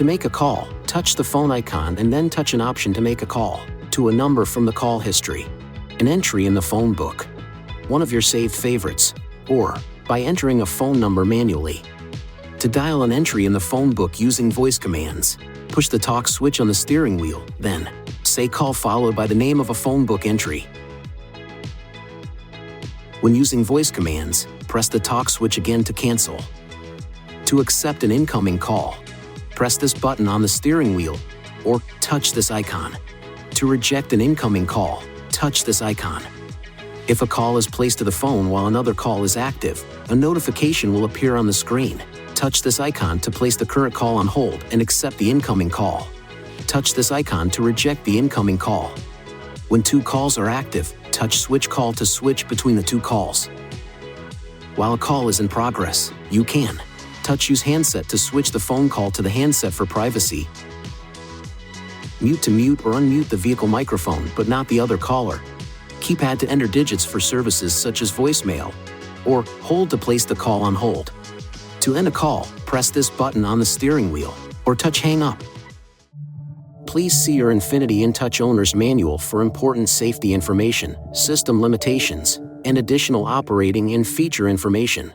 To make a call, touch the phone icon and then touch an option to make a call to a number from the call history, an entry in the phone book, one of your saved favorites, or by entering a phone number manually. To dial an entry in the phone book using voice commands, push the talk switch on the steering wheel, then say call followed by the name of a phone book entry. When using voice commands, press the talk switch again to cancel. To accept an incoming call, press this button on the steering wheel or touch this icon. To reject an incoming call, touch this icon. If a call is placed to the phone while another call is active, a notification will appear on the screen. Touch this icon to place the current call on hold and accept the incoming call. Touch this icon to reject the incoming call. When two calls are active, touch switch call to switch between the two calls. While a call is in progress, you can touch use handset to switch the phone call to the handset for privacy. Mute to mute or unmute the vehicle microphone but not the other caller. Keypad to enter digits for services such as voicemail, or hold to place the call on hold. To end a call, press this button on the steering wheel, or touch hang up. Please see your INFINITI InTouch Owner's Manual for important safety information, system limitations, and additional operating and feature information.